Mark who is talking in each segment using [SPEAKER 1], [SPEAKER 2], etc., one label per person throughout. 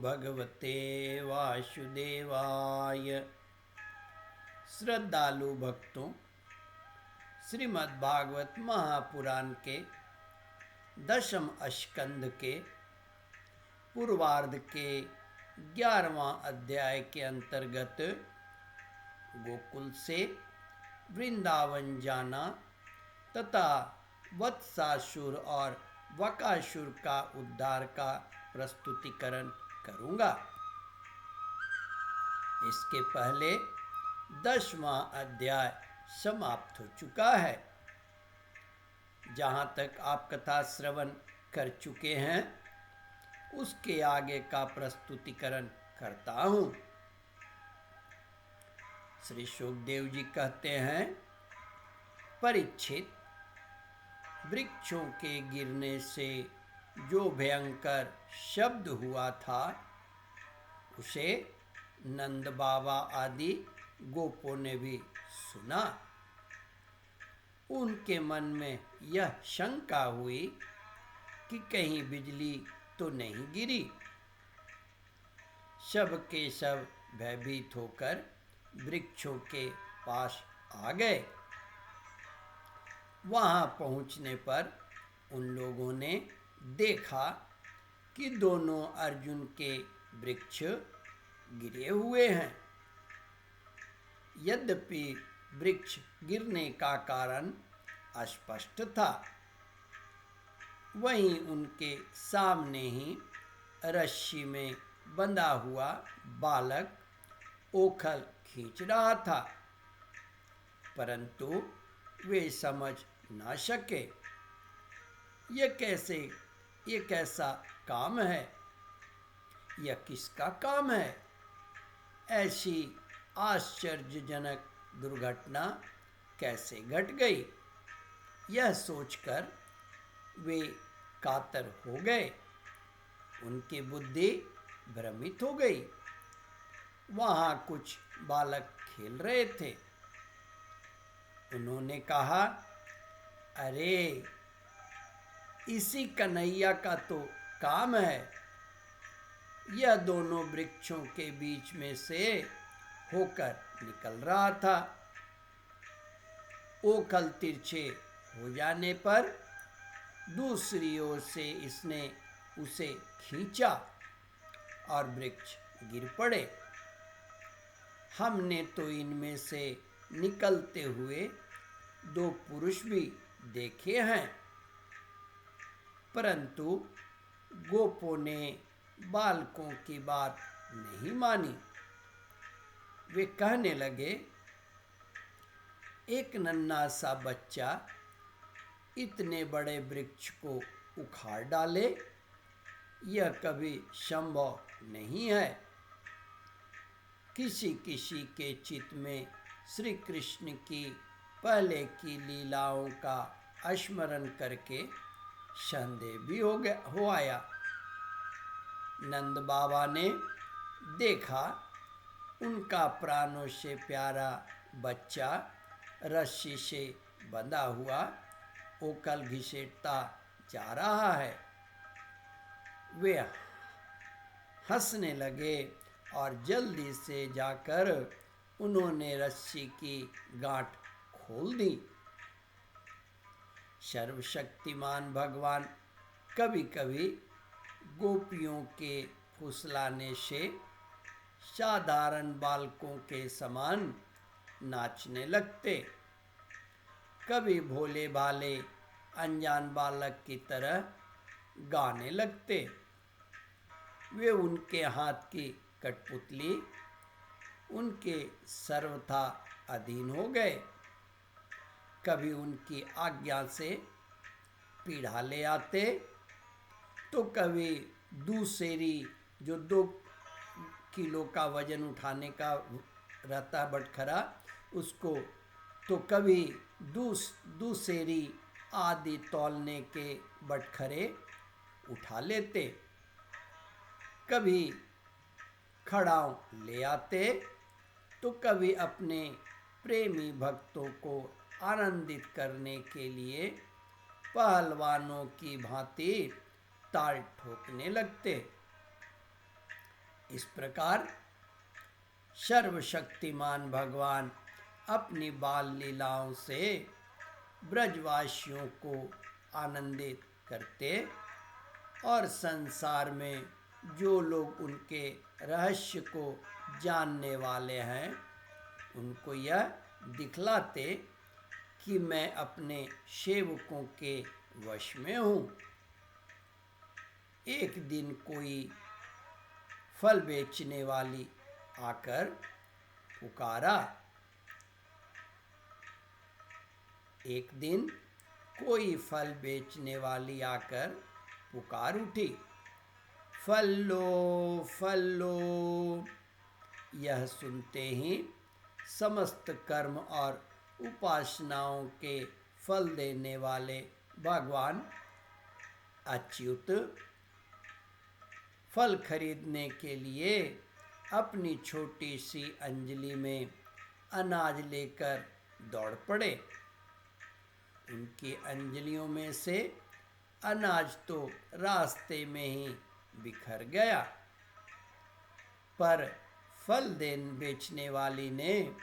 [SPEAKER 1] भगवते वासुदेवाय। श्रद्धालु भक्तों, श्रीमद् भागवत महापुराण के 10वें स्कंद के पूर्वार्ध के 11वां अध्याय के अंतर्गत गोकुल से वृंदावन जाना तथा वत्सासुर और वकासुर का उद्धार का प्रस्तुतिकरण करूंगा। इसके पहले 10वां अध्याय समाप्त हो चुका है। जहाँ तक आप कथा श्रवण कर चुके हैं उसके आगे का प्रस्तुतिकरण करता हूँ। श्री सुखदेव जी कहते हैं, परीक्षित, वृक्षों के गिरने से जो भयंकर शब्द हुआ था उसे नंद बाबा आदि गोपों ने भी सुना। उनके मन में यह शंका हुई कि कहीं बिजली तो नहीं गिरी। सब के सब भयभीत होकर वृक्षों के पास आ गए। वहां पहुंचने पर उन लोगों ने देखा कि दोनों अर्जुन के वृक्ष गिरे हुए हैं। यद्यपि वृक्ष गिरने का कारण अस्पष्ट था, वहीं उनके सामने ही रस्सी में बंधा हुआ बालक ओखल खींच रहा था, परंतु वे समझ ना सके ये कैसा काम है, यह किसका काम है। ऐसी आश्चर्यजनक दुर्घटना कैसे घट गई, यह सोचकर वे कातर हो गए। उनकी बुद्धि भ्रमित हो गई। वहाँ कुछ बालक खेल रहे थे। उन्होंने कहा, अरे इसी कन्हैया का तो काम है। यह दोनों वृक्षों के बीच में से होकर निकल रहा था। ओखल तिरछे हो जाने पर दूसरी ओर से इसने उसे खींचा और वृक्ष गिर पड़े। हमने तो इनमें से निकलते हुए 2 पुरुष भी देखे हैं, परंतु गोपों ने बालकों की बात नहीं मानी। वे कहने लगे, एक नन्हा सा बच्चा इतने बड़े वृक्ष को उखाड़ डाले, यह कभी संभव नहीं है। किसी किसी के चित्त में श्री कृष्ण की पहले की लीलाओं का स्मरण करके संदेह भी हो आया। नंद बाबा ने देखा उनका प्राणों से प्यारा बच्चा रस्सी से बंधा हुआ ओखल घसीटता जा रहा है। वे हंसने लगे और जल्दी से जाकर उन्होंने रस्सी की गांठ खोल दी। सर्वशक्तिमान भगवान कभी कभी गोपियों के फुसलाने से साधारण बालकों के समान नाचने लगते, कभी भोले भाले अनजान बालक की तरह गाने लगते। वे उनके हाथ की कठपुतली उनके सर्वथा अधीन हो गए। कभी उनकी आज्ञा से पीढ़ा ले आते तो कभी दूसरी जो 2 किलो का वजन उठाने का रहता बटखरा उसको, तो कभी दूसरी आदि तौलने के बटखरे उठा लेते। कभी खड़ाऊ ले आते तो कभी अपने प्रेमी भक्तों को आनंदित करने के लिए पहलवानों की भांति ताल ठोकने लगते। इस प्रकार सर्वशक्तिमान भगवान अपनी बाल लीलाओं से ब्रजवासियों को आनंदित करते और संसार में जो लोग उनके रहस्य को जानने वाले हैं उनको यह दिखलाते कि मैं अपने सेवकों के वश में हूँ। एक दिन कोई फल बेचने वाली आकर पुकारा। एक दिन कोई फल बेचने वाली आकर पुकार उठी, फल लो। यह सुनते ही समस्त कर्म और उपासनाओं के फल देने वाले भगवान अच्युत फल खरीदने के लिए अपनी छोटी सी अंजलि में अनाज लेकर दौड़ पड़े। उनकी अंजलियों में से अनाज तो रास्ते में ही बिखर गया, पर फल बेचने वाली ने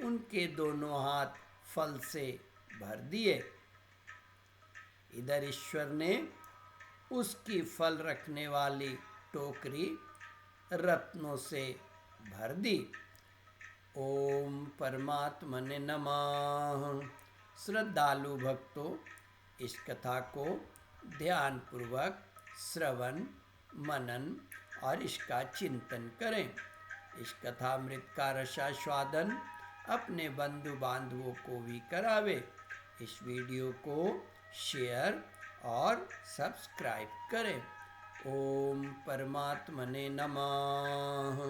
[SPEAKER 1] उनके दोनों हाथ फल से भर दिए। इधर ईश्वर ने उसकी फल रखने वाली टोकरी रत्नों से भर दी। ओम परमात्मने नमः। श्रद्धालु भक्तों, इस कथा को ध्यानपूर्वक श्रवण मनन और इसका चिंतन करें। इस कथामृत का रसास्वादन अपने बंधु बांधवों को भी करावे। इस वीडियो को शेयर और सब्सक्राइब करें। ओम परमात्मने नमः।